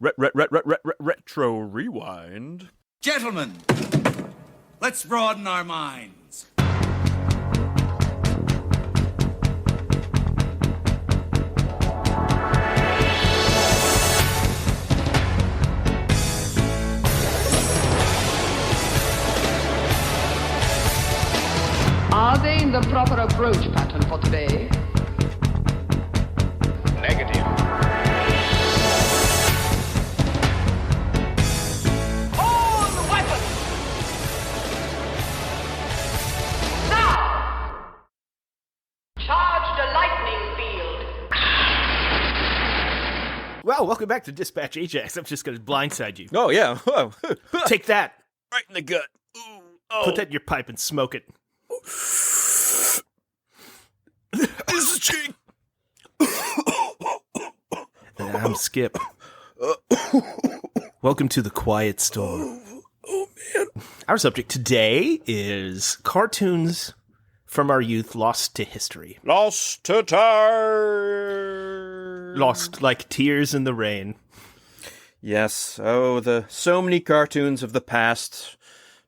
Retro Rewind. Gentlemen, let's broaden our minds. Are they in the proper approach pattern for today? Negative. Hold the weapon! Now! Charge the lightning field. Well, welcome back to Dispatch Ajax. I'm just going to blindside you. Oh, yeah. Whoa. Take that. Right in the gut. Ooh. Oh. Put that in your pipe and smoke it. This is cheap. And I'm Skip. Welcome to the Quiet Storm. Oh, man. Our subject today is cartoons from our youth lost to history. Lost to time. Lost like tears in the rain. Yes. Oh, so many cartoons of the past,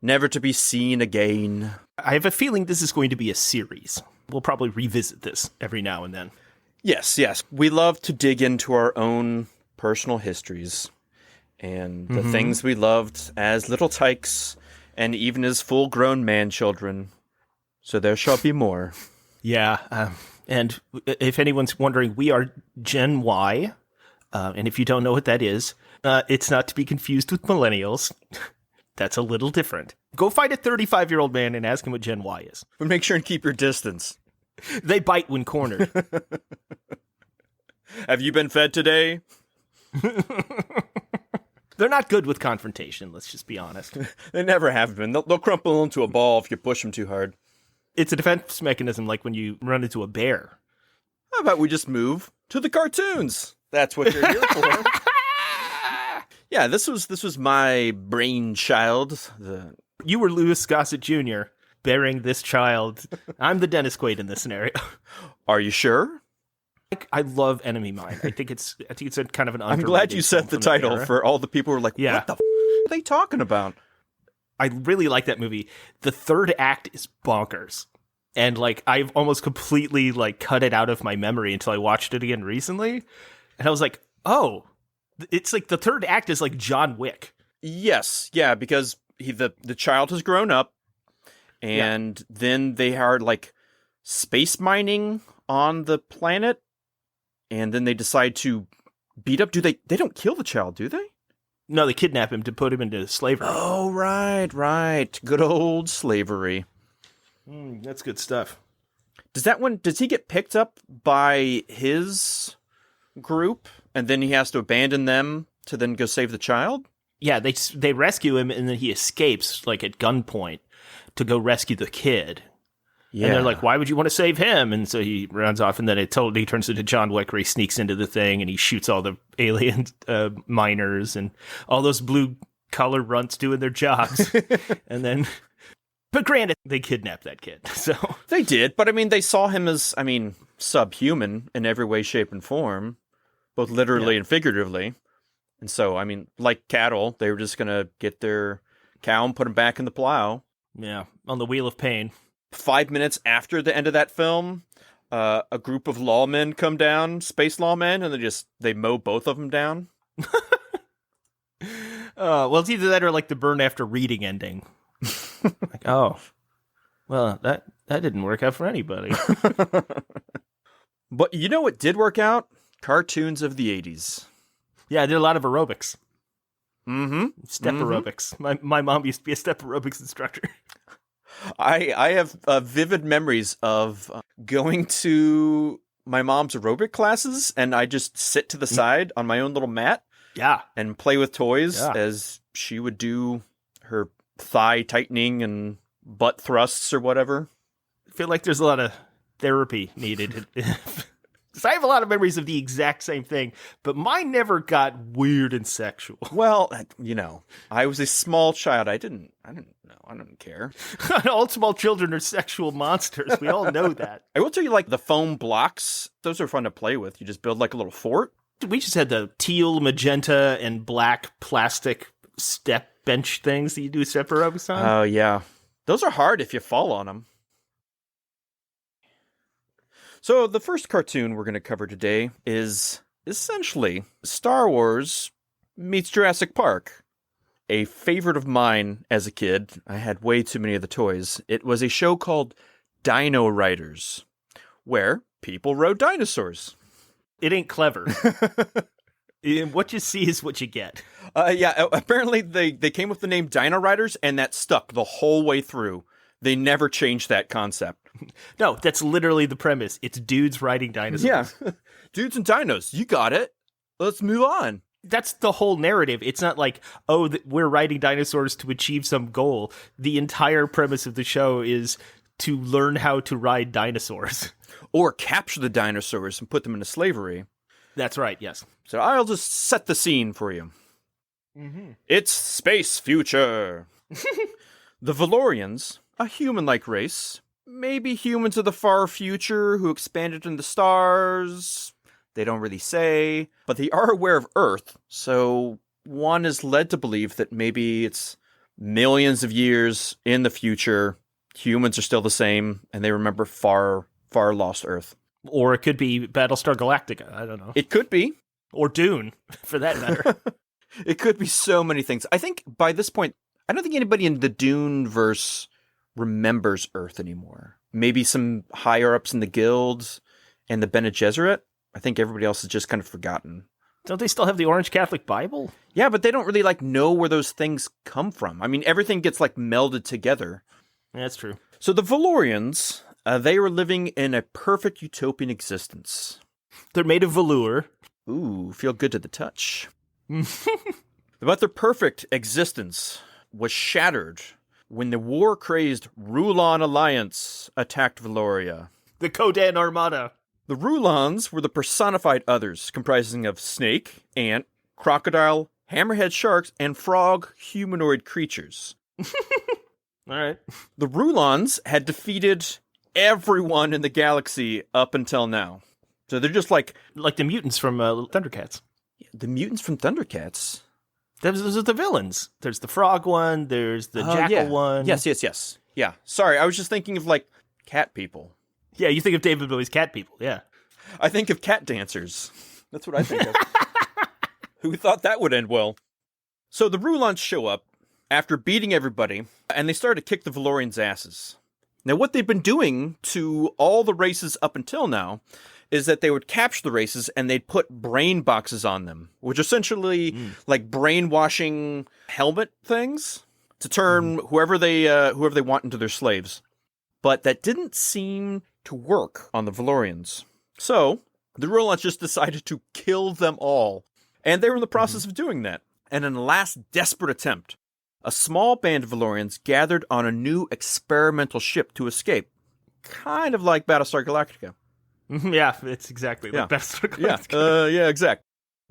never to be seen again. I have a feeling this is going to be a series. We'll probably revisit this every now and then. Yes. We love to dig into our own personal histories and the things we loved as little tykes and even as full-grown man-children. So there shall be more. Yeah, and if anyone's wondering, we are Gen Y, and if you don't know what that is, it's not to be confused with millennials. That's a little different. Go find a 35-year-old man and ask him what Gen Y is. But make sure and keep your distance. They bite when cornered. Have you been fed today? They're not good with confrontation, let's just be honest. They never have been. They'll crumple into a ball if you push them too hard. It's a defense mechanism like when you run into a bear. How about we just move to the cartoons? That's what you're here for. Yeah, this was my brainchild. You were Louis Gossett Jr. bearing this child. I'm the Dennis Quaid in this scenario. Are you sure? I love Enemy Mine. I think it's a kind of an I'm glad you set the title for all the people who are like, yeah. What the are they talking about? I really like that movie. The third act is bonkers. And like I've almost completely like cut it out of my memory until I watched it again recently. And I was like, oh, it's like the third act is like John Wick. Yes, yeah, because the child has grown up, and then they are like space mining on the planet, and then they decide to beat up. They don't kill the child, do they? No, they kidnap him to put him into slavery. Oh, right. Good old slavery. That's good stuff. Does he get picked up by his group, and then he has to abandon them to then go save the child? Yeah, they rescue him, and then he escapes, like, at gunpoint to go rescue the kid. Yeah. And they're like, why would you want to save him? And so he runs off, and then he turns into John Wick, where he sneaks into the thing, and he shoots all the alien miners, and all those blue-collar runts doing their jobs. And then... But granted, they kidnapped that kid, so... They did, but I mean, they saw him as, subhuman in every way, shape, and form, both literally and figuratively. And so, like cattle, they were just going to get their cow and put him back in the plow. Yeah, on the wheel of pain. 5 minutes after the end of that film, a group of lawmen come down, space lawmen, and they mow both of them down. Well, it's either that or like the burn after reading ending. Like, oh, well, that didn't work out for anybody. But you know what did work out? Cartoons of the 80s. Yeah, I did a lot of aerobics. Mm-hmm. Step aerobics. My mom used to be a step aerobics instructor. I have vivid memories of going to my mom's aerobic classes, and I just sit to the side on my own little mat. Yeah. And play with toys as she would do her thigh tightening and butt thrusts or whatever. I feel like there's a lot of therapy needed. I have a lot of memories of the exact same thing, but mine never got weird and sexual. Well, I was a small child. I didn't care. All small children are sexual monsters. We all know that. I will tell you, like, the foam blocks, those are fun to play with. You just build like a little fort. We just had the teal, magenta, and black plastic step bench things that you do step aerobics on. Oh, yeah. Those are hard if you fall on them. So the first cartoon we're going to cover today is essentially Star Wars meets Jurassic Park. A favorite of mine as a kid. I had way too many of the toys. It was a show called Dino Riders, where people rode dinosaurs. It ain't clever. What you see is what you get. Yeah, apparently they came with the name Dino Riders, and that stuck the whole way through. They never changed that concept. No, that's literally the premise. It's dudes riding dinosaurs. Yeah, dudes and dinos. You got it. Let's move on. That's the whole narrative. It's not like, oh, we're riding dinosaurs to achieve some goal. The entire premise of the show is to learn how to ride dinosaurs. Or capture the dinosaurs and put them into slavery. That's right, yes. So I'll just set the scene for you. Mm-hmm. It's space future. The Valorians, a human-like race, maybe humans of the far future who expanded in the stars. They don't really say, but they are aware of Earth, so one is led to believe that maybe it's millions of years in the future. Humans are still the same, and they remember far, far lost Earth. Or it could be Battlestar Galactica. I don't know. It could be. Or Dune, for that matter. It could be so many things. I think by this point, I don't think anybody in the Dune-verse remembers Earth anymore. Maybe some higher-ups in the guilds and the Bene Gesserit. I think everybody else is just kind of forgotten. Don't they still have the Orange Catholic Bible? Yeah, but they don't really know where those things come from. I mean, everything gets melded together. That's true. So the Valorians, they were living in a perfect utopian existence. They're made of velour. Ooh, feel good to the touch. But their perfect existence was shattered when the war-crazed Rulon Alliance attacked Valoria. The Kodan Armada. The Rulons were the personified others, comprising of snake, ant, crocodile, hammerhead sharks, and frog humanoid creatures. All right. The Rulons had defeated everyone in the galaxy up until now. So they're just like the mutants from Thundercats. The mutants from Thundercats? Those are the villains. There's the frog one. There's the jackal one. Yes. Yeah. Sorry, I was just thinking of cat people. Yeah, you think of David Bowie's cat people. Yeah. I think of cat dancers. That's what I think of. Who thought that would end well? So the Rulons show up after beating everybody, and they start to kick the Valorians' asses. Now, what they've been doing to all the races up until now is that they would capture the races and they'd put brain boxes on them, which essentially brainwashing helmet things to turn whoever they want into their slaves. But that didn't seem to work on the Valorians. So the Rulons just decided to kill them all. And they were in the process of doing that. And in a last desperate attempt, a small band of Valorians gathered on a new experimental ship to escape. Kind of like Battlestar Galactica. Yeah, it's exactly like Battlestar Galactica. Yeah, exact.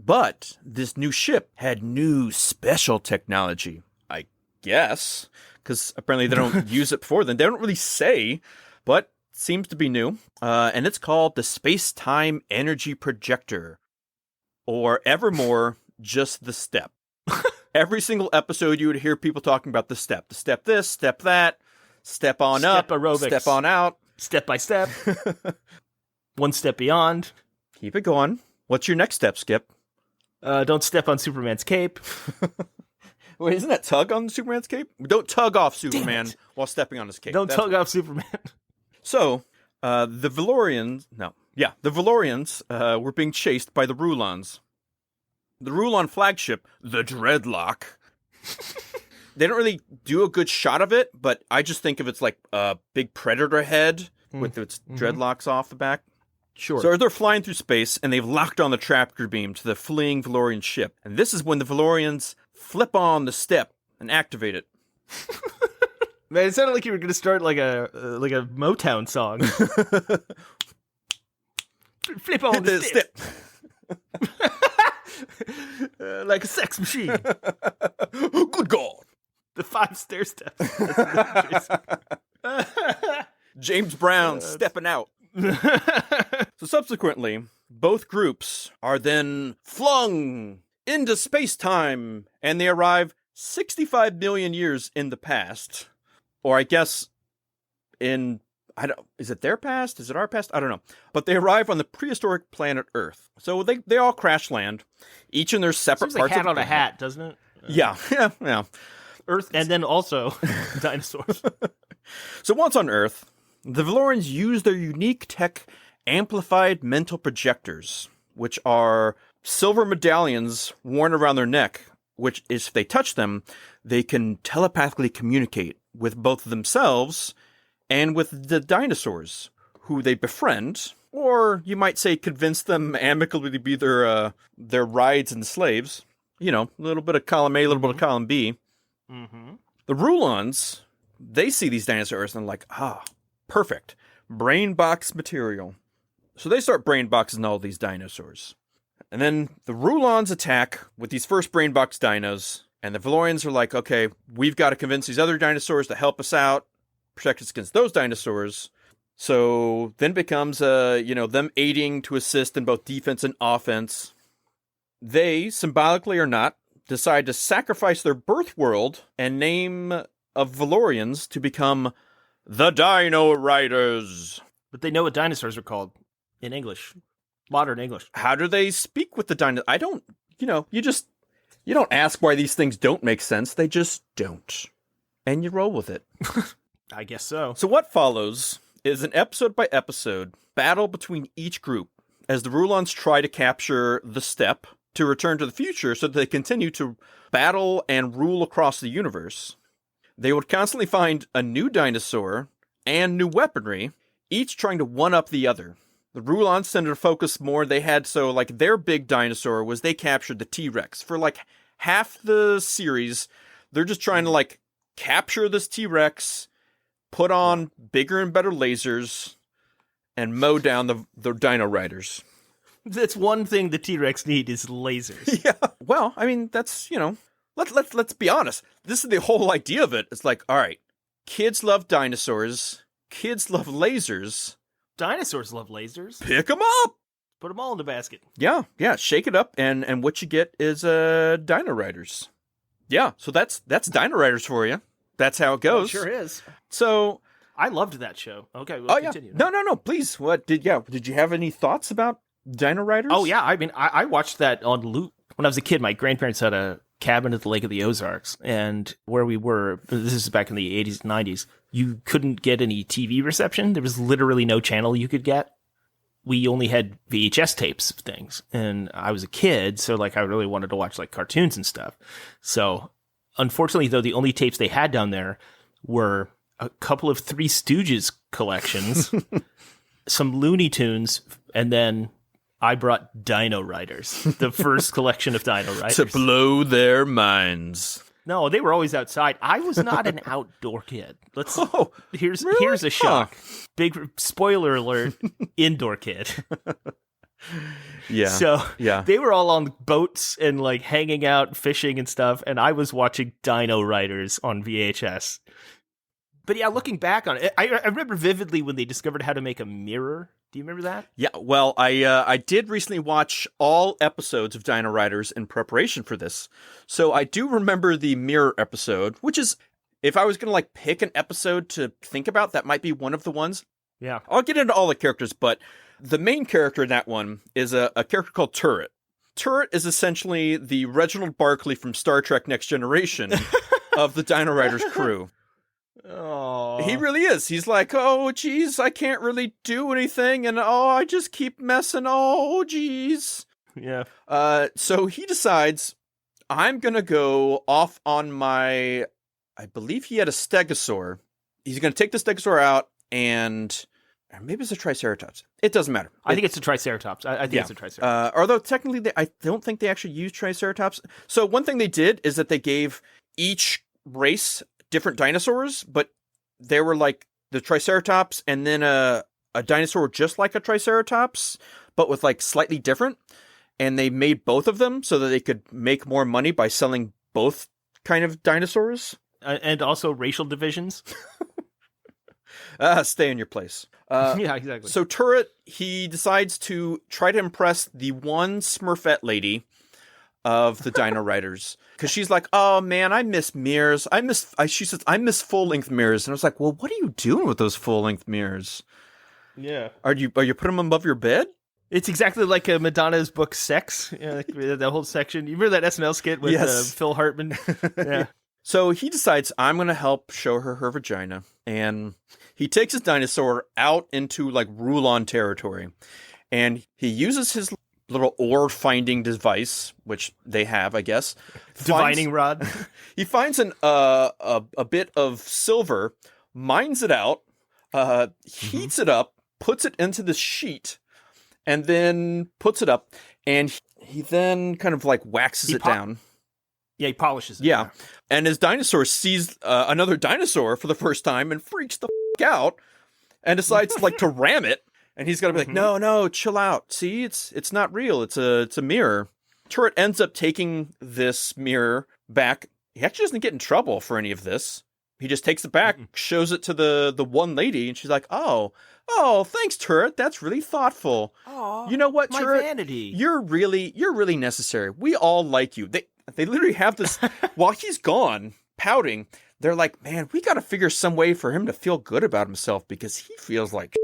But this new ship had new special technology, I guess, because apparently they don't use it before then. They don't really say, but it seems to be new. And it's called the Space-Time Energy Projector, or evermore, just the step. Every single episode, you would hear people talking about the step. The step this, step that, step on step up, aerobics. Step on out. Step by step. One step beyond. Keep it going. What's your next step, Skip? Don't step on Superman's cape. Wait, isn't that tug on Superman's cape? Don't tug off Superman while stepping on his cape. Don't tug off Superman. So, the Valorians were being chased by the Rulons. The Rulon flagship, the Dreadlock. They don't really do a good shot of it, but I just think of it's like a big predator head with its dreadlocks off the back. Sure. So they're flying through space, and they've locked on the tractor beam to the fleeing Valorian ship. And this is when the Valorians flip on the step and activate it. Man, it sounded like you were going to start like a Motown song. Flip on the step. Like a sex machine. Good God. The 5 stair steps. James Brown stepping out. So subsequently, both groups are then flung into space-time, and they arrive 65 million years in the past. Or I guess is it their past? Is it our past? I don't know. But they arrive on the prehistoric planet Earth. So they all crash land, each in their separate Seems parts like of hat the on a planet. hat, doesn't it? Yeah. Earth, and then also dinosaurs. So once on Earth, the Valorians use their unique tech amplified mental projectors, which are silver medallions worn around their neck, which is, if they touch them, they can telepathically communicate with both themselves and with the dinosaurs, who they befriend, or you might say convince them amicably to be their rides and slaves. You know, a little bit of column A, a little bit of column B. Mm-hmm. The Rulons, they see these dinosaurs and like, perfect. Brain box material. So they start brain boxing all these dinosaurs. And then the Rulons attack with these first brain box dinos, and the Valorians are like, okay, we've got to convince these other dinosaurs to help us out, protect us against those dinosaurs. So then becomes, them aiding to assist in both defense and offense. They, symbolically or not, decide to sacrifice their birth world and name of Valorians to become the Dino Riders. But they know what dinosaurs are called in English. Modern English. How do they speak with the dinosaurs? I don't, you don't ask why these things don't make sense. They just don't. And you roll with it. I guess so. So what follows is an episode-by-episode battle between each group as the Rulons try to capture the Steppe to return to the future so that they continue to battle and rule across the universe. They would constantly find a new dinosaur and new weaponry, each trying to one-up the other. The Rulons tended to focus more. Their big dinosaur was they captured the T-Rex. For like half the series, they're just trying to capture this T-Rex, put on bigger and better lasers, and mow down the Dino Riders. That's one thing the T-Rex need is lasers. Yeah. Well, I mean, that's, let's be honest. This is the whole idea of it. It's like, all right, kids love dinosaurs. Kids love lasers. Dinosaurs love lasers. Pick them up. Put them all in the basket. Yeah. Shake it up, and what you get is Dino Riders. Yeah. So that's Dino Riders for you. That's how it goes. It sure is. So I loved that show. Okay, we'll continue. No. Please. What did you have any thoughts about Dino Riders? Oh yeah. I mean, I watched that on loop when I was a kid. My grandparents had a cabin at the Lake of the Ozarks, and where we were, this is back in the 80s and 90s, you couldn't get any TV reception. There was literally no channel you could get. We only had VHS tapes of things, and I was a kid, so I really wanted to watch cartoons and stuff. So unfortunately, though, the only tapes they had down there were a couple of Three Stooges collections, some Looney Tunes, and then I brought Dino Riders, the first collection of Dino Riders. To blow their minds. No, they were always outside. I was not an outdoor kid. Here's a shock. Big spoiler alert, indoor kid. Yeah. So they were all on boats and hanging out, fishing and stuff, and I was watching Dino Riders on VHS. But yeah, looking back on it, I remember vividly when they discovered how to make a mirror. Do you remember that? Yeah, well, I did recently watch all episodes of Dino Riders in preparation for this. So I do remember the mirror episode, which is, if I was going to pick an episode to think about, that might be one of the ones. Yeah. I'll get into all the characters, but the main character in that one is a character called Turret. Turret is essentially the Reginald Barclay from Star Trek Next Generation of the Dino Riders crew. Oh, he really is. He's like, oh, geez, I can't really do anything, and I just keep messing. Oh, geez. Yeah. So he decides, I'm gonna go off on I believe he had a stegosaur. He's gonna take the stegosaur out, and maybe it's a triceratops. It doesn't matter. I think it's a triceratops. I think it's a triceratops. Although technically, I don't think they actually used triceratops. So one thing they did is that they gave each race different dinosaurs, but they were the Triceratops and then a dinosaur just like a Triceratops, but with slightly different. And they made both of them so that they could make more money by selling both kind of dinosaurs. And also racial divisions. Stay in your place. Yeah, exactly. So Turret, he decides to try to impress the one Smurfette lady of the Dino Riders. Because she's like, oh man, I miss mirrors. She says, I miss full-length mirrors. And I was like, well, what are you doing with those full-length mirrors? Yeah. Are you putting them above your bed? It's exactly like Madonna's book Sex. Like that whole section. You remember that SNL skit with Phil Hartman? Yeah. So he decides, I'm going to help show her vagina. And he takes his dinosaur out into like Rulon territory. And he uses his little ore finding device, which they have, I guess. Divining rod. He finds a bit of silver, mines it out, heats it up, puts it into the sheet, and then puts it up. And he then kind of like waxes it down. Yeah, he polishes it. Yeah. And his dinosaur sees another dinosaur for the first time and freaks the out and decides like to ram it. And he's got to be like, no, chill out. See, it's not real. It's a mirror. Turret ends up taking this mirror back. He actually doesn't get in trouble for any of this. He just takes it back, shows it to the one lady, and she's like, oh, thanks, Turret. That's really thoughtful. Aww, you know what, my Turret? Vanity. You're really necessary. We all like you. They literally have this while he's gone, pouting. They're like, man, we got to figure some way for him to feel good about himself because he feels like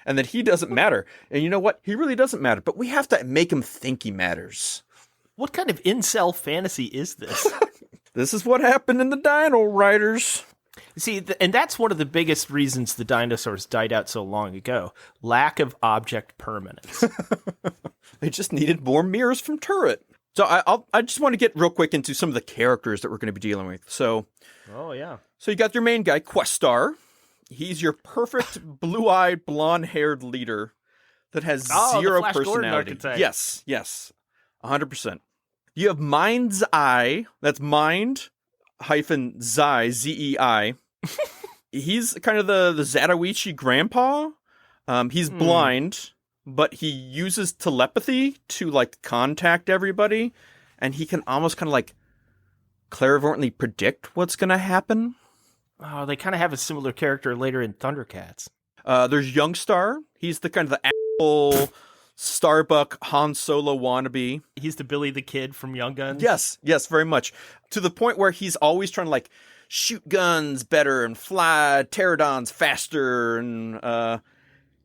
and that he doesn't matter. And you know what? He really doesn't matter. But we have to make him think he matters. What kind of incel fantasy is this? This is what happened in the Dino Riders. See, and that's one of the biggest reasons the dinosaurs died out so long ago. Lack of object permanence. They just needed more mirrors from Turret. So I just want to get real quick into some of the characters that we're going to be dealing with. So you got your main guy, Questar. He's your perfect blue-eyed, blonde-haired leader that has zero personality. Yes, 100%. You have Mind's Eye. That's Mind -Zai, Z-E-I. He's kind of the Zatoichi grandpa. He's blind, but he uses telepathy to like contact everybody, and he can almost kind of like clairvoyantly predict what's going to happen. Oh, they kind of have a similar character later in Thundercats. There's Youngstar. He's the kind of the asshole Starbuck Han Solo wannabe. He's the Billy the Kid from Young Guns. Yes, very much. To the point where he's always trying to like shoot guns better and fly pterodons faster. And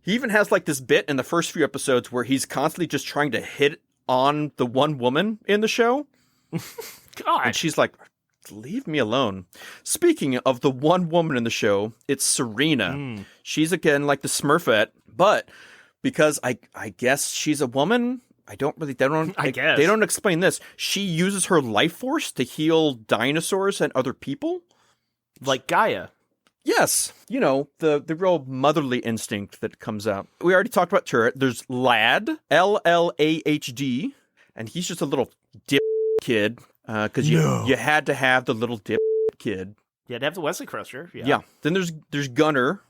he even has like this bit in the first few episodes where he's constantly just trying to hit on the one woman in the show. God. And she's like, leave me alone. Speaking of the one woman in the show, it's Serena. She's again like the Smurfette, but because I guess she's a woman, they don't explain this. She uses her life force to heal dinosaurs and other people. Like Gaia. Yes. You know, the real motherly instinct that comes out. We already talked about Turret. There's Lad, L-L-A-H-D, and he's just a little dip kid. Because you had to have the little dip kid. You had to have the Wesley Crusher. Yeah. Then there's Gunner,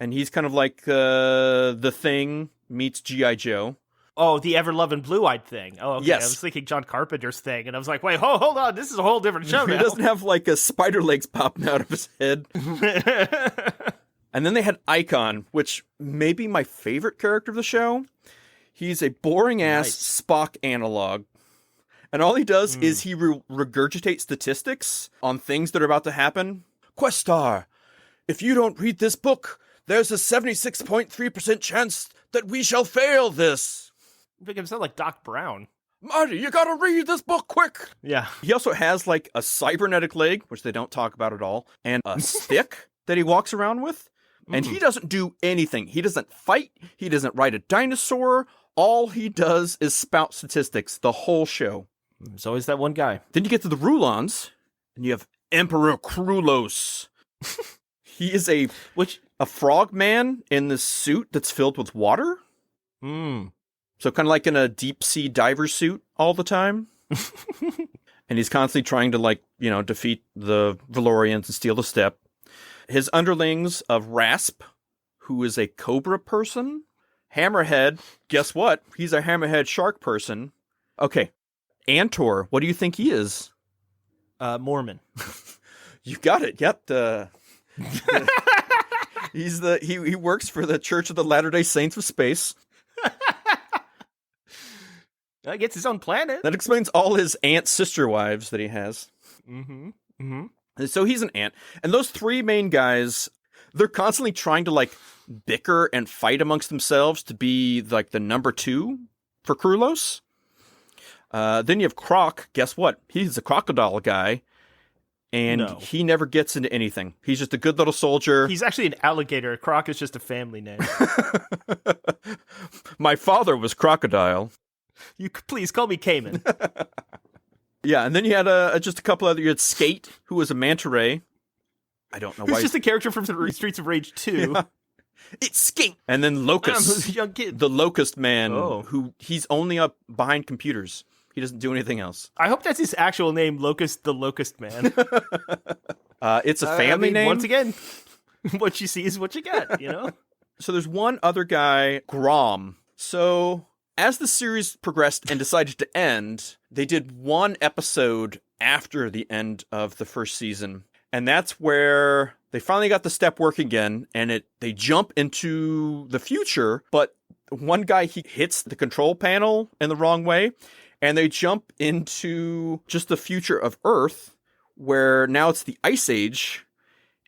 and he's kind of like the Thing meets G.I. Joe. Oh, the ever-loving blue-eyed Thing. Oh, okay. Yes. I was thinking John Carpenter's Thing, and I was like, wait, hold on. This is a whole different show now. He doesn't have like a spider legs popping out of his head. And then they had Icon, which may be my favorite character of the show. He's a boring-ass Spock analog. And all he does is he regurgitates statistics on things that are about to happen. Questar, if you don't read this book, there's a 76.3% chance that we shall fail this. Make him sound like Doc Brown. Marty, you gotta read this book quick. Yeah. He also has like a cybernetic leg, which they don't talk about at all, and a stick that he walks around with. And he doesn't do anything. He doesn't fight. He doesn't ride a dinosaur. All he does is spout statistics the whole show. There's always that one guy. Then you get to the Rulons, and you have Emperor Krulos. He is a frog man in this suit that's filled with water. So kind of like in a deep sea diver suit all the time. And he's constantly trying to defeat the Valorians and steal the step. His underlings of Rasp, who is a cobra person. Hammerhead, guess what? He's a hammerhead shark person. Okay. Antor, what do you think he is? Mormon. You got it. Yep. He works for the Church of the Latter-day Saints of Space. He gets his own planet. That explains all his aunt sister wives that he has. Mm-hmm. Mm-hmm. And so he's an ant. And those three main guys, they're constantly trying to like bicker and fight amongst themselves to be like the number 2 for Krulos. Then you have Croc. Guess what? He's a crocodile guy. And he never gets into anything. He's just a good little soldier. He's actually an alligator. Croc is just a family name. My father was Crocodile. You please call me Cayman. Yeah, and then you had just a couple other. You had Skate, who was a manta ray. I don't know why. He's just a character from Streets of Rage 2. Yeah. It's Skate. And then Locust, a young kid. the Locust Man, who he's only up behind computers. He doesn't do anything else. I hope that's his actual name, Locust, the Locust Man. It's a family name. Once again, what you see is what you get, you know? So there's one other guy, Grom. So as the series progressed and decided to end, they did one episode after the end of the first season. And that's where they finally got the step working again, and they jump into the future, but one guy, he hits the control panel in the wrong way, and they jump into just the future of Earth, where now it's the Ice Age,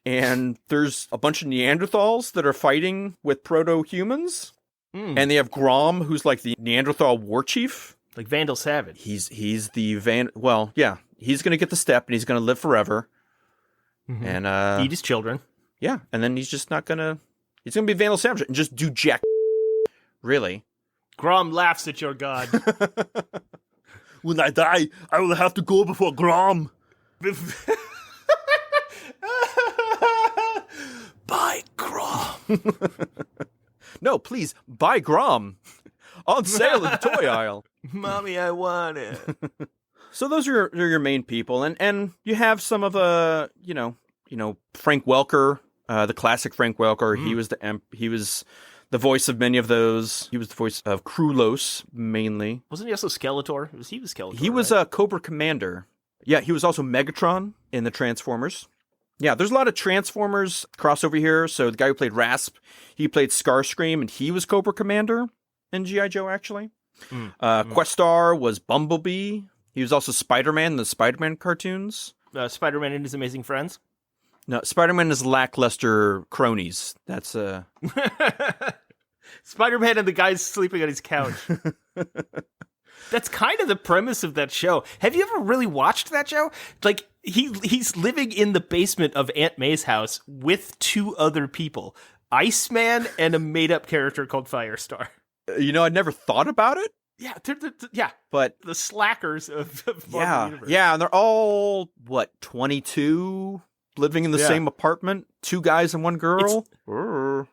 and there's a bunch of Neanderthals that are fighting with proto-humans, and they have Grom, who's like the Neanderthal war chief. Like Vandal Savage. He's the well, yeah, he's going to get the step, and he's going to live forever. Mm-hmm. And eat his children. Yeah, and then he's just not gonna. He's gonna be Vandal Savage and just do jack. Really, Grom laughs at your god. When I die, I will have to go before Grom. Buy Grom. No, please buy Grom. On sale at the toy aisle. Mommy, I want it. So those are your main people, and you have some of Frank Welker, the classic Frank Welker. He was the voice of many of those. He was the voice of Krulos mainly. Wasn't he also Skeletor? He was Skeletor. He was a Cobra Commander. Yeah, he was also Megatron in the Transformers. Yeah, there's a lot of Transformers crossover here. So the guy who played Rasp, he played Starscream, and he was Cobra Commander in G.I. Joe, actually. Questar was Bumblebee. He was also Spider-Man in the Spider-Man cartoons. Spider-Man and His Amazing Friends? No, Spider-Man is lackluster cronies. That's Spider-Man and the guy sleeping on his couch. That's kind of the premise of that show. Have you ever really watched that show? Like, he's living in the basement of Aunt May's house with 2 other people. Iceman and a made-up character called Firestar. I'd never thought about it. Yeah, yeah, but the slackers of Marvel Universe. Yeah, and they're all 22, living in the same apartment, 2 guys and 1 girl.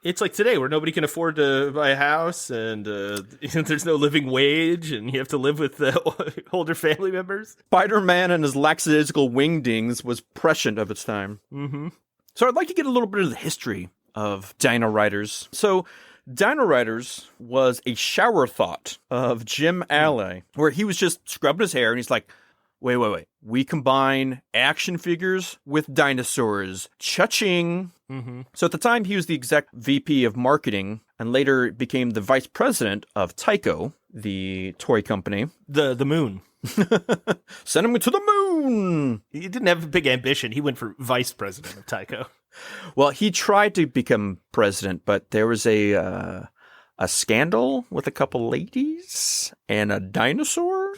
It's like today, where nobody can afford to buy a house, and there's no living wage, and you have to live with older family members. Spider-Man and his lackadaisical wingdings was prescient of its time. Mm-hmm. So I'd like to get a little bit of the history of Dino Riders. So Dino Riders was a shower thought of Jim Alley, where he was just scrubbing his hair, and he's like, wait. We combine action figures with dinosaurs. Cha-ching. Mm-hmm. So at the time, he was the exec VP of marketing, and later became the vice president of Tyco, the toy company. The moon. Send him to the moon! He didn't have a big ambition. He went for vice president of Tyco. Well, he tried to become president, but there was a scandal with a couple ladies and a dinosaur.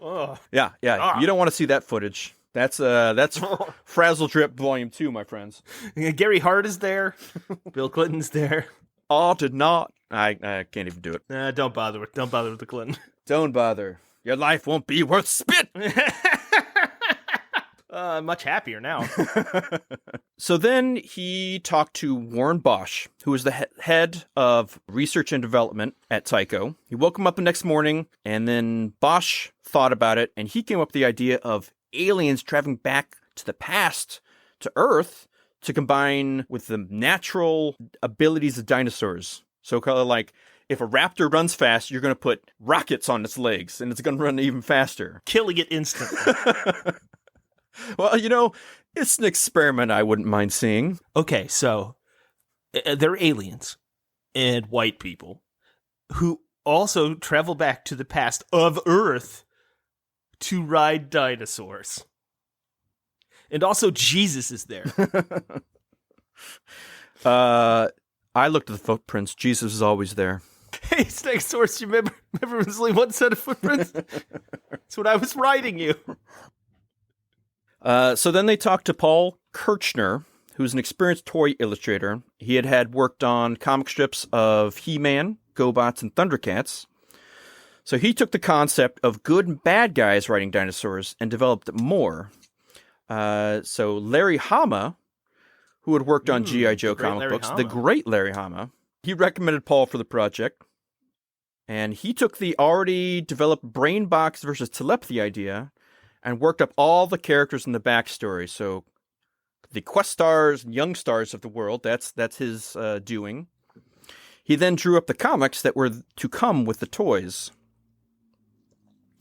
Oh. Yeah. You don't want to see that footage. That's Frazzle Drip Volume 2, my friends. Gary Hart is there. Bill Clinton's there. Oh, did not. I can't even do it. Don't bother with the Clinton. Don't bother. Your life won't be worth spit. Much happier now. So then he talked to Warren Bosch, who was the head of research and development at Tyco. He woke him up the next morning, and then Bosch thought about it, and he came up with the idea of aliens traveling back to the past, to Earth, to combine with the natural abilities of dinosaurs. So kind of like, if a raptor runs fast, you're going to put rockets on its legs, and it's going to run even faster. Killing it instantly. Well, it's an experiment I wouldn't mind seeing. Okay, so they're aliens and white people who also travel back to the past of Earth to ride dinosaurs. And also Jesus is there. I looked at the footprints. Jesus is always there. Hey, Stegosaurus, you remember there's only one set of footprints? That's what I was writing you. So then they talked to Paul Kirchner, who's an experienced toy illustrator. He had worked on comic strips of He-Man, GoBots, and Thundercats. So he took the concept of good and bad guys riding dinosaurs and developed more. So Larry Hama, who had worked on G.I. Joe comic books, the great Larry Hama, he recommended Paul for the project. And he took the already developed Brain Box versus Telepathy idea and worked up all the characters in the backstory. So the Quest stars and Young Stars of the world, that's his doing. He then drew up the comics that were to come with the toys.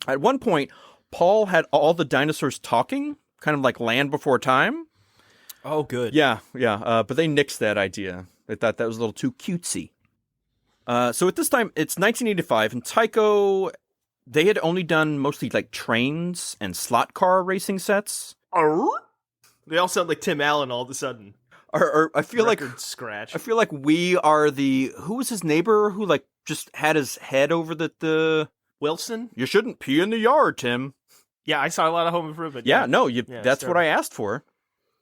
At one point, Paul had all the dinosaurs talking, kind of like Land Before Time. Oh, good. Yeah. But they nixed that idea. They thought that was a little too cutesy. So at this time, it's 1985, and Tycho, they had only done mostly like trains and slot car racing sets. They all sound like Tim Allen all of a sudden. Or I feel like scratch. I feel like we are who was his neighbor who like just had his head over the Wilson? You shouldn't pee in the yard, Tim. Yeah, I saw a lot of Home Improvement. Yeah, that's what I asked for.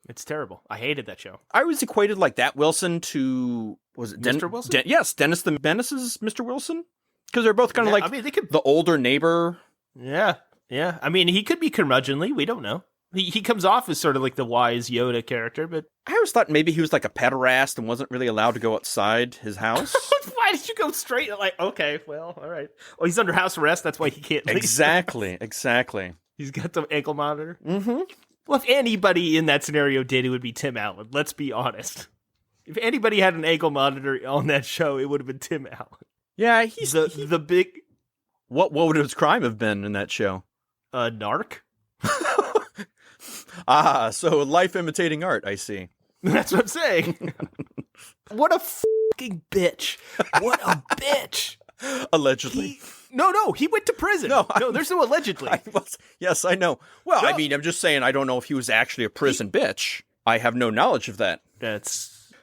It's terrible. I hated that show. I was equated like that Wilson to, was it Mr. Wilson? Yes, Dennis the Menace's Mr. Wilson. Because they're both kind of like they could, the older neighbor. Yeah. I mean, he could be curmudgeonly. We don't know. He comes off as sort of like the wise Yoda character, but I always thought maybe he was like a pederast and wasn't really allowed to go outside his house. Why did you go straight? Like, okay, well, all right. Oh, he's under house arrest. That's why he can't leave. Exactly. He's got the ankle monitor. Mm-hmm. Well, if anybody in that scenario did, it would be Tim Allen. Let's be honest. If anybody had an ankle monitor on that show, it would have been Tim Allen. Yeah, he's the big. What would his crime have been in that show? Narc. So life imitating art. I see. That's what I'm saying. What a fucking bitch! What a bitch! Allegedly. No, he went to prison. No, there's no allegedly. Yes, I know. Well, no. I mean, I'm just saying I don't know if he was actually a prison bitch. I have no knowledge of that.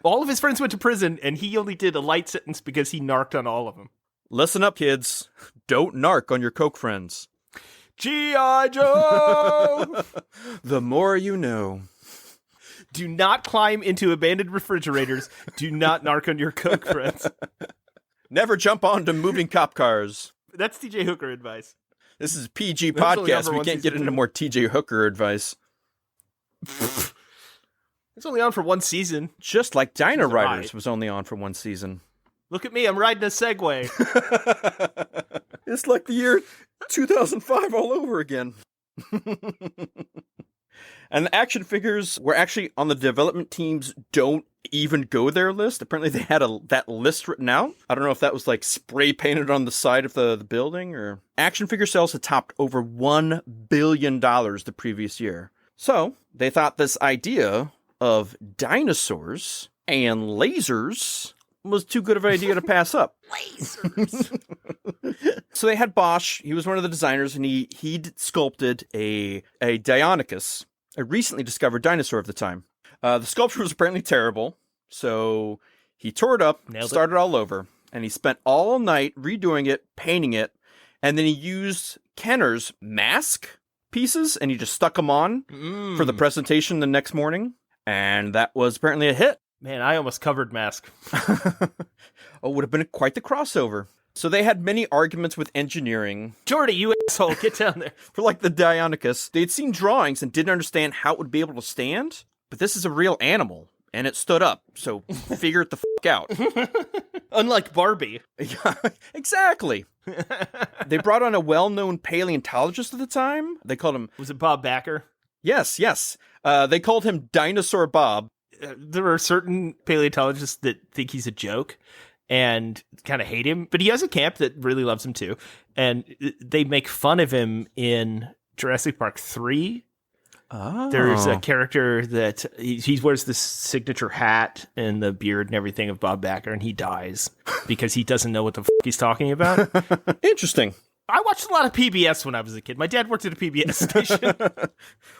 All of his friends went to prison, and he only did a light sentence because he narked on all of them. Listen up, kids. Don't narc on your Coke friends. G.I. Joe! The more you know. Do not climb into abandoned refrigerators. Do not narc on your Coke friends. Never jump onto moving cop cars. That's TJ Hooker advice. This is PG podcast. We can't get into more TJ Hooker advice. It's only on for one season. Just like Dino Riders was only on for one season. Look at me, I'm riding a Segway. It's like the year 2005 all over again. And the action figures were actually on the development team's don't even go there list. Apparently they had that list written out. I don't know if that was like spray painted on the side of the building or... Action figure sales had topped over $1 billion the previous year. So they thought this idea of dinosaurs and lasers was too good of an idea to pass up. Lasers! So they had Bosch. He was one of the designers, and he sculpted a Deinonychus, a recently discovered dinosaur of the time. The sculpture was apparently terrible, so he tore it up, started all over, and he spent all night redoing it, painting it, and then he used Kenner's mask pieces, and he just stuck them on for the presentation the next morning, and that was apparently a hit. Man, I almost covered mask. Oh, would have been quite the crossover. So they had many arguments with engineering. Jordy, you asshole, get down there. For like the Deinonychus, they had seen drawings and didn't understand how it would be able to stand. But this is a real animal, and it stood up, so figure it the f*** out. Unlike Barbie. Yeah, exactly. They brought on a well-known paleontologist at the time. They called him... Was it Bob Backer? Yes. They called him Dinosaur Bob. There are certain paleontologists that think he's a joke and kind of hate him, but he has a camp that really loves him too. And they make fun of him in Jurassic Park 3. Oh. There's a character that he wears this signature hat and the beard and everything of Bob Backer, and he dies because he doesn't know what the he's talking about. Interesting. I watched a lot of PBS when I was a kid. My dad worked at a PBS station.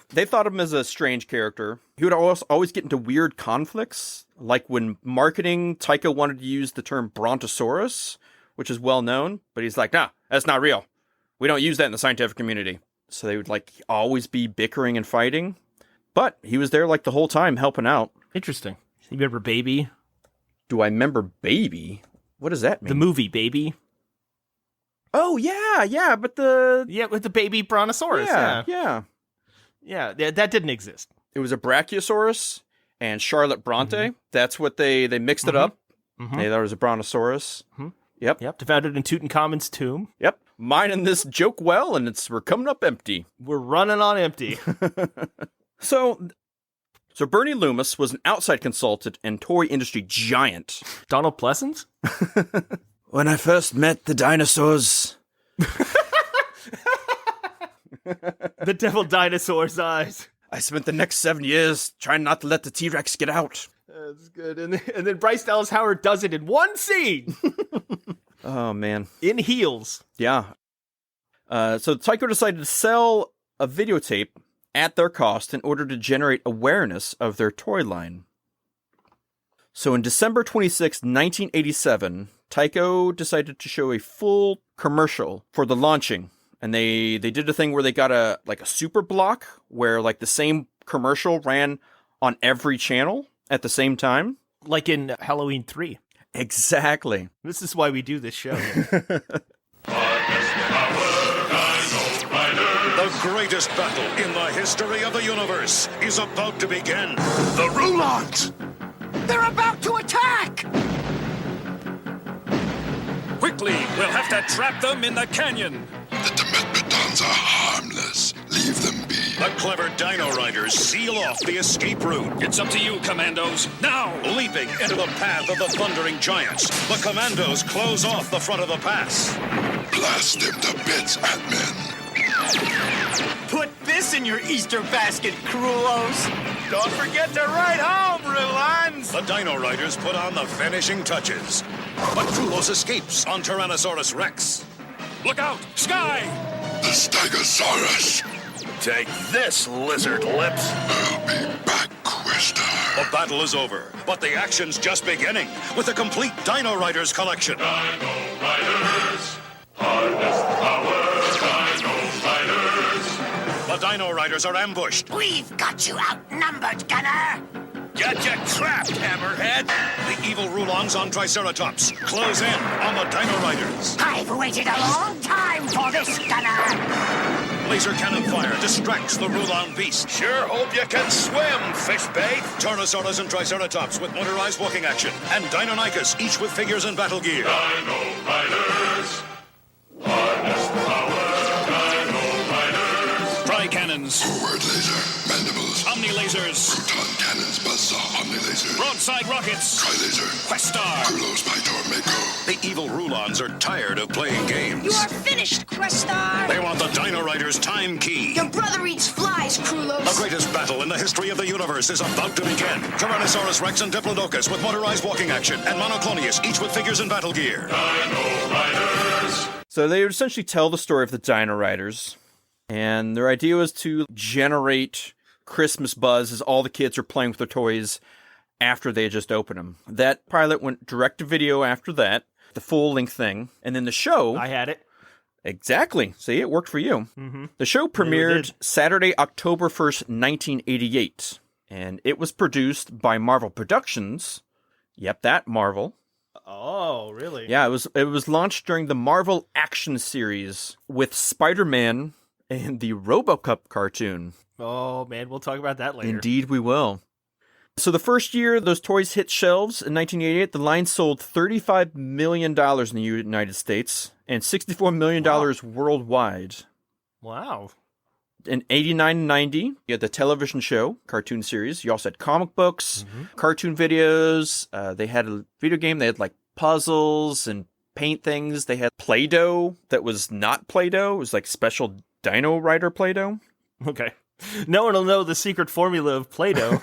They thought of him as a strange character. He would always get into weird conflicts, like when marketing, Tycho wanted to use the term Brontosaurus, which is well known, but he's like, nah, that's not real. We don't use that in the scientific community. So they would like always be bickering and fighting, but he was there like the whole time helping out. Interesting. You remember Baby? Do I remember Baby? What does that mean? The movie Baby. Oh yeah, but with the baby brontosaurus. Yeah. That didn't exist. It was a Brachiosaurus and Charlotte Bronte. Mm-hmm. That's what they mixed it up. Mm-hmm. They thought it was a Brontosaurus. Mm-hmm. Yep. Found it in Tutankhamun's tomb. Yep. Mining this joke well, and we're coming up empty. We're running on empty. So Bernie Loomis was an outside consultant and toy industry giant. Donald Pleasence? When I first met the dinosaurs. The devil dinosaur's eyes. I spent the next 7 years trying not to let the T-Rex get out. That's good. And then Bryce Dallas Howard does it in one scene. Oh, man. In heels. Yeah. So Tycho decided to sell a videotape at their cost in order to generate awareness of their toy line. So in December 26, 1987, Tycho decided to show a full commercial for the launching. And they did a thing where they got a super block where like the same commercial ran on every channel at the same time. Like in Halloween 3. Exactly. This is why we do this show. The greatest battle in the history of the universe is about to begin. The Rulons! They're about to attack! Quickly, we'll have to trap them in the canyon. The Dimetrodons are harmless. Leave them be. The clever Dino Riders seal off the escape route. It's up to you, Commandos. Now, leaping into the path of the thundering giants, the Commandos close off the front of the pass. Blast them to bits, Ant-Man. Put this in your Easter basket, Krulos. Don't forget to ride home, Rulons! The Dino Riders put on the finishing touches. But Krulos escapes on Tyrannosaurus Rex. Look out! Sky! The Stegosaurus. Take this, lizard lips! I'll be back, Questar. The battle is over, but the action's just beginning with the complete Dino Riders collection. Dino Riders, harness the power, Dino Riders. The Dino Riders are ambushed. We've got you outnumbered, Gunner. Gotcha trapped, Hammerhead! The evil Rulons on Triceratops close in on the Dino Riders. I've waited a long time for this, Gunner. Laser cannon fire distracts the Rulon beast. Sure hope you can swim, fishbait! Tyrannosaurus and Triceratops with motorized walking action, and Deinonychus, each with figures and battle gear. Dino Riders, harness the power, Dino Riders. Tri-cannons, Forward laser, mandibles. omni-lasers, Proton cannons, buzzsaw, omni-laser. broadside rockets, Tri-laser. Questar. Kulos by Tormeko. The evil Rulons are tired of playing games. You are finished, Questar! They want the Dino Riders time key. Your brother eats flies, Krulos! The greatest battle in the history of the universe is about to begin. Tyrannosaurus Rex and Diplodocus with motorized walking action, and Monoclonius, each with figures and battle gear. Dino Riders. So they would essentially tell the story of the Dino Riders. And their idea was to generate Christmas buzz as all the kids are playing with their toys after they had just opened them. That pilot went direct to video after that, the full-length thing. And then the show... I had it. Exactly. See, it worked for you. Mm-hmm. The show premiered Saturday, October 1st, 1988. And it was produced by Marvel Productions. Yep, that Marvel. Oh, really? Yeah, it was launched during the Marvel Action Series with Spider-Man and the RoboCop cartoon. Oh, man, we'll talk about that later. Indeed we will. So the first year those toys hit shelves in 1988, the line sold $35 million in the United States and $64 million worldwide. Wow. In 89 and 90, you had the television show, cartoon series. You also had comic books, cartoon videos. They had a video game. They had like puzzles and paint things. They had Play-Doh that was not Play-Doh. It was like special Dino Rider Play-Doh. Okay. No one will know the secret formula of Play-Doh.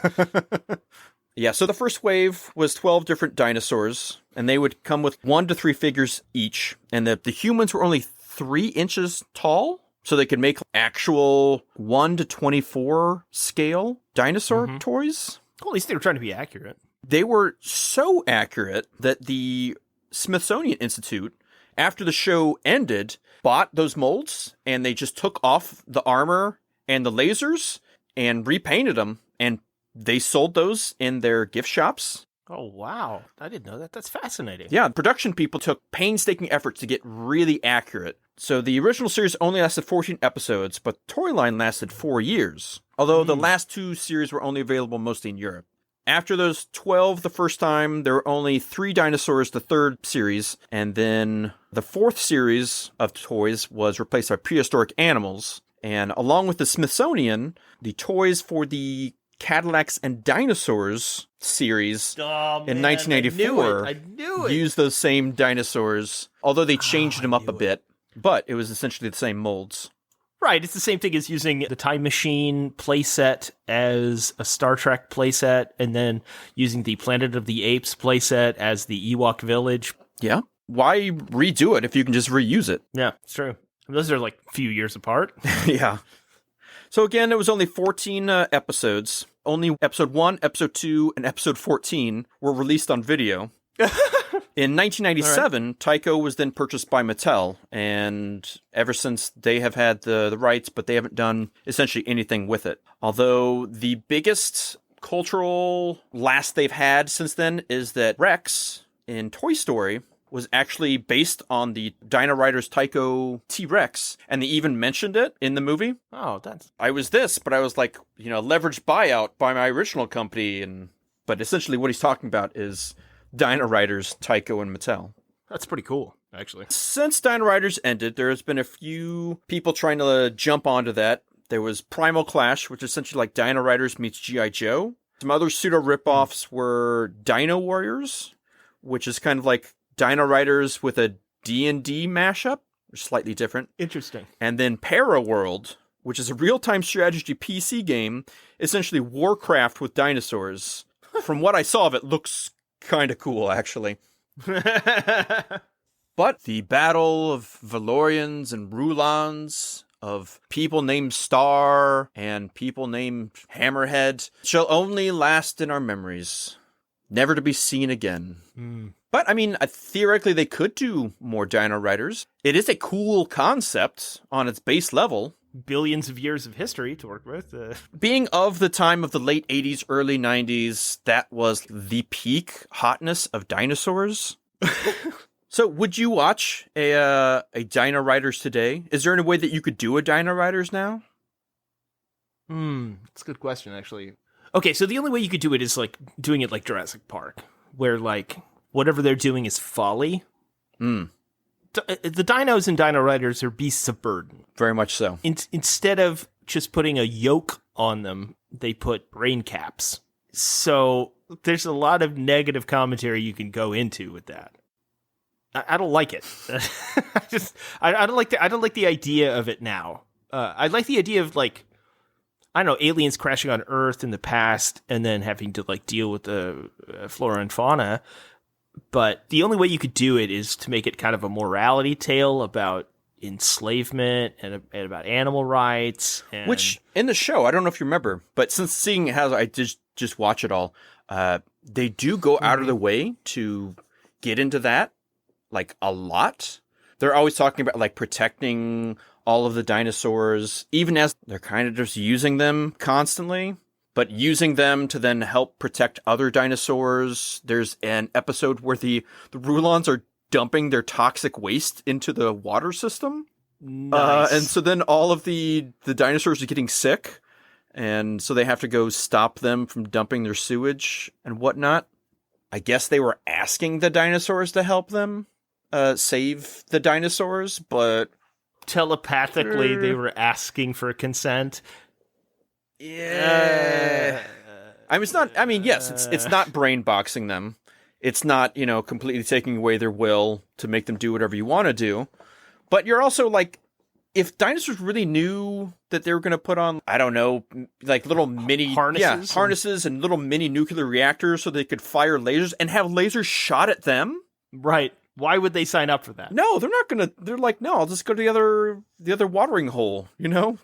Yeah, so the first wave was 12 different dinosaurs, and they would come with 1 to 3 figures each, and the humans were only 3 inches tall, so they could make actual 1 to 24 scale dinosaur toys. Well, at least they were trying to be accurate. They were so accurate that the Smithsonian Institute, after the show ended, bought those molds, and they just took off the armor and the lasers and repainted them, and they sold those in their gift shops. Oh, wow. I didn't know that. That's fascinating. Yeah, production people took painstaking efforts to get really accurate. So the original series only lasted 14 episodes, but the toy line lasted 4 years, although the last 2 series were only available mostly in Europe. After those 12 the first time, there were only 3 dinosaurs the third series, and then the 4th series of toys was replaced by prehistoric animals. And along with the Smithsonian, the toys for the Cadillacs and Dinosaurs series in 1994 I knew it. used those same dinosaurs, although they changed them up a bit, but it was essentially the same molds. Right, it's the same thing as using the Time Machine playset as a Star Trek playset, and then using the Planet of the Apes playset as the Ewok Village. Yeah. Why redo it if you can just reuse it? Yeah, it's true. Those are like a few years apart. Yeah. So again, it was only 14 episodes. Only episode 1, episode 2, and episode 14 were released on video. In 1997, Tyco was then purchased by Mattel, and ever since they have had the rights, but they haven't done essentially anything with it. Although the biggest cultural last they've had since then is that Rex in Toy Story was actually based on the Dino Riders Tyco T-Rex, and they even mentioned it in the movie. Oh, that's... I was this, but I was like, leveraged buyout by my original company, but essentially what he's talking about is Dino Riders, Tyco, and Mattel. That's pretty cool, actually. Since Dino Riders ended, there has been a few people trying to jump onto that. There was Primal Clash, which is essentially like Dino Riders meets G.I. Joe. Some other pseudo ripoffs were Dino Warriors, which is kind of like Dino Riders with a D&D mashup, slightly different. Interesting. And then Para World, which is a real-time strategy PC game, essentially Warcraft with dinosaurs. From what I saw of it, looks kind of cool, actually. But the battle of Valorians and Rulons, of people named Star and people named Hammerhead, shall only last in our memories, never to be seen again. But, I mean, theoretically, they could do more Dino Riders. It is a cool concept on its base level. Billions of years of history to work with. Being of the time of the late 80s, early 90s, that was the peak hotness of dinosaurs. So, would you watch a Dino Riders today? Is there any way that you could do a Dino Riders now? That's a good question, actually. Okay, so the only way you could do it is, like, doing it like Jurassic Park, where, like, whatever they're doing is folly. The dinos in Dino Riders are beasts of burden. Very much so. Instead of just putting a yoke on them, they put brain caps. So there's a lot of negative commentary you can go into with that. I don't like it. I don't like the idea of it now. I like the idea of, like, I don't know, aliens crashing on Earth in the past and then having to, like, deal with the flora and fauna. But the only way you could do it is to make it kind of a morality tale about enslavement and about animal rights. And... Which, in the show, I don't know if you remember, but since seeing how I just watch it all, they do go out of their way to get into that, like, a lot. They're always talking about, like, protecting all of the dinosaurs, even as they're kind of just using them constantly. But using them to then help protect other dinosaurs. There's an episode where the Rulons are dumping their toxic waste into the water system. Nice. And so then all of the dinosaurs are getting sick. And so they have to go stop them from dumping their sewage and whatnot. I guess they were asking the dinosaurs to help them save the dinosaurs, but... Telepathically, they were asking for consent. Yeah. It's not, yes, it's not brain boxing them. It's not, completely taking away their will to make them do whatever you want to do. But you're also, like, if dinosaurs really knew that they were going to put on, I don't know, like little mini harnesses and little mini nuclear reactors so they could fire lasers and have lasers shot at them. Right. Why would they sign up for that? No, they're not going to. They're like, no, I'll just go to the other watering hole, you know?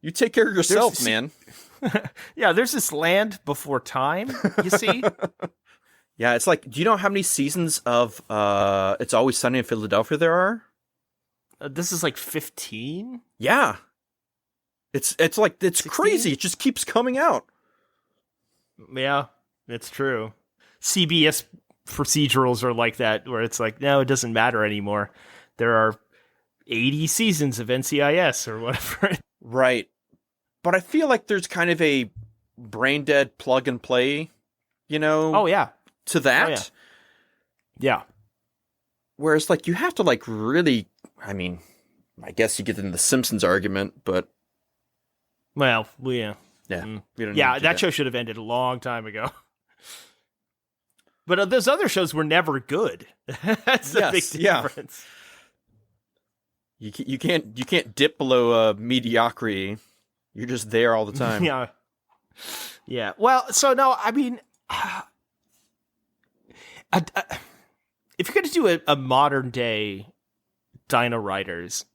You take care of yourself, man. Yeah, there's this land before time, you see? Yeah, it's like, do you know how many seasons of It's Always Sunny in Philadelphia there are? This is like 15? Yeah. It's like, it's 16? Crazy. It just keeps coming out. Yeah, it's true. CBS procedurals are like that, where it's like, no, it doesn't matter anymore. There are 80 seasons of NCIS or whatever. Right. But I feel like there's kind of a brain dead plug and play, you know? Oh, yeah. To that. Oh, yeah. Whereas, like, you have to, like, really, I mean, I guess you get into the Simpsons argument, but. Well, yeah. Yeah. Yeah, that show should have ended a long time ago. But those other shows were never good. That's the big difference. Yeah. You can't dip below mediocrity. You're just there all the time. Yeah. Yeah. Well, so no, I mean, if you're going to do a modern day Dino Riders,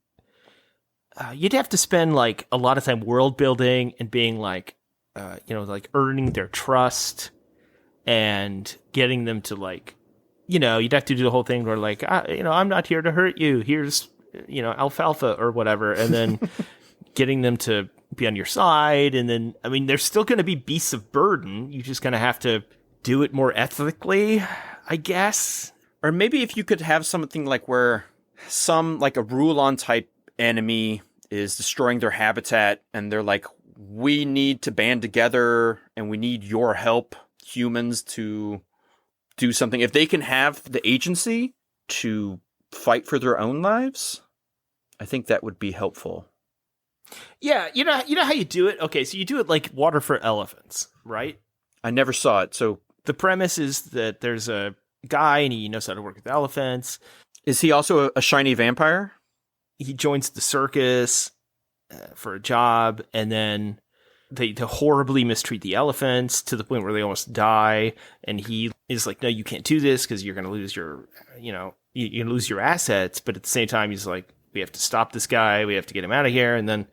you'd have to spend like a lot of time world building and being like, like earning their trust and getting them to like, you'd have to do the whole thing where like, I'm not here to hurt you. Here's, alfalfa or whatever. And then getting them to be on your side. And then, I mean, there's still going to be beasts of burden. You just going to have to do it more ethically, I guess. Or maybe if you could have something like where like a Rulon type enemy is destroying their habitat and they're like, we need to band together and we need your help, humans, to do something. If they can have the agency to fight for their own lives, I think that would be helpful. Yeah, you know how you do it? Okay, so you do it like Water for Elephants, right? I never saw it, so... The premise is that there's a guy and he knows how to work with elephants. Is he also a shiny vampire? He joins the circus for a job, and then they horribly mistreat the elephants to the point where they almost die, and he is like, no, you can't do this because you're going to lose your, you're going to lose your assets, but at the same time, he's like, we have to stop this guy, we have to get him out of here, and then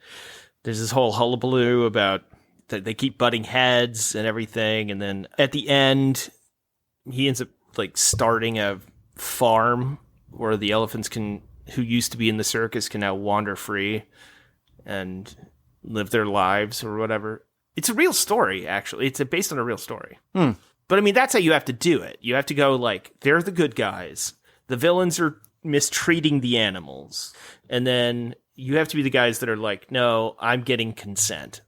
there's this whole hullabaloo about that they keep butting heads and everything, and then at the end, he ends up like starting a farm where the elephants who used to be in the circus can now wander free and live their lives or whatever. It's a real story, actually. It's based on a real story. But I mean, that's how you have to do it. You have to go like, they're the good guys. The villains are mistreating the animals. And then you have to be the guys that are like, no, I'm getting consent.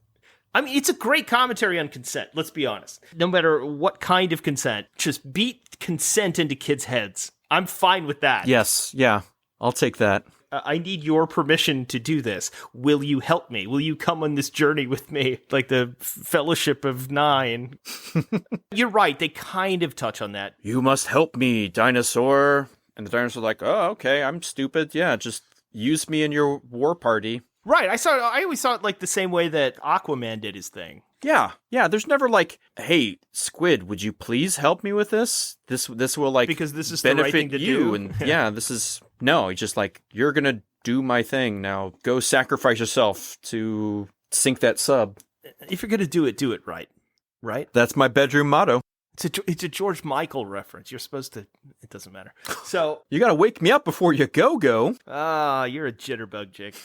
I mean, it's a great commentary on consent, let's be honest. No matter what kind of consent, just beat consent into kids' heads. I'm fine with that. Yes, yeah, I'll take that. I need your permission to do this. Will you help me? Will you come on this journey with me? Like the Fellowship of Nine. You're right, they kind of touch on that. You must help me, dinosaur. And the dinosaur's like, oh, okay, I'm stupid. Yeah, just use me in your war party. Right, I always saw it like the same way that Aquaman did his thing. Yeah, there's never like, hey, Squid, would you please help me with this? This will like because this is benefit the right thing to you. do. And yeah, this is no, it's just like, you're gonna do my thing now. Go sacrifice yourself to sink that sub. If you're gonna do it right. Right? That's my bedroom motto. It's a George Michael reference. You're supposed to. It doesn't matter. So you gotta wake me up before you go. Ah, you're a jitterbug, Jake.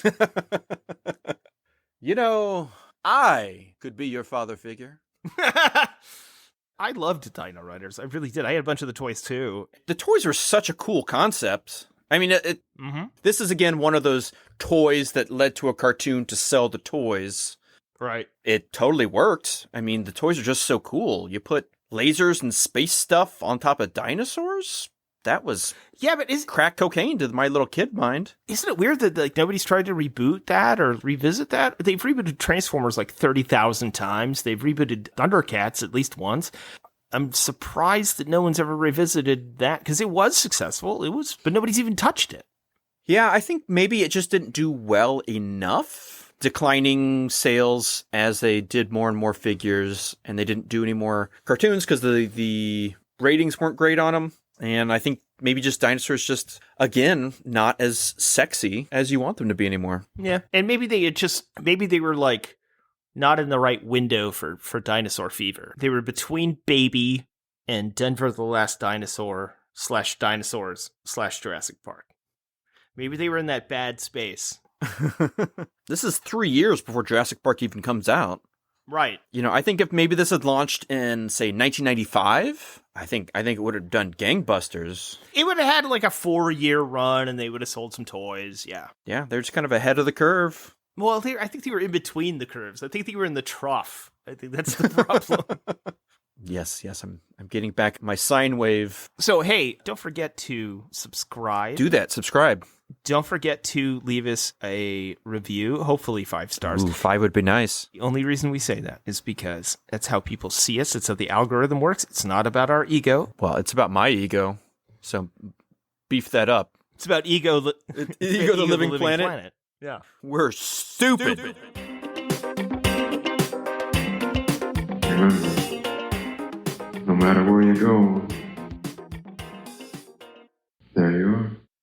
I could be your father figure. I loved Dino Riders. I really did. I had a bunch of the toys too. The toys were such a cool concept. I mean, this is again one of those toys that led to a cartoon to sell the toys. Right. It totally worked. I mean, the toys are just so cool. You put lasers and space stuff on top of dinosaurs? That was but crack cocaine to my little kid mind. Isn't it weird that like nobody's tried to reboot that or revisit that? They've rebooted Transformers like 30,000 times. They've rebooted Thundercats at least once. I'm surprised that no one's ever revisited that because it was successful. But nobody's even touched it. Yeah, I think maybe it just didn't do well enough. Declining sales as they did more and more figures, and they didn't do any more cartoons because the ratings weren't great on them. And I think maybe just dinosaurs just, again, not as sexy as you want them to be anymore. Yeah, and maybe they were like not in the right window for dinosaur fever. They were between Baby and Denver the Last Dinosaur / Dinosaurs / Jurassic Park. Maybe they were in that bad space. This is 3 years before Jurassic Park even comes out. Right. You know, I think if maybe this had launched in, say, 1995, I think it would have done gangbusters. It would have had like a 4-year run, and they would have sold some toys. Yeah. Yeah, they're just kind of ahead of the curve. Well, I think they were in between the curves. I think they were in the trough. I think that's the problem. Yes, I'm getting back my sine wave. So, hey, don't forget to subscribe. Do that, subscribe. Don't forget to leave us a review, hopefully 5 stars. Ooh, 5 would be nice. The only reason we say that is because that's how people see us. It's how the algorithm works. It's not about our ego. Well, it's about my ego, so beef that up. It's about ego the living planet. Yeah. We're stupid. Remember, no matter where you go, there you are.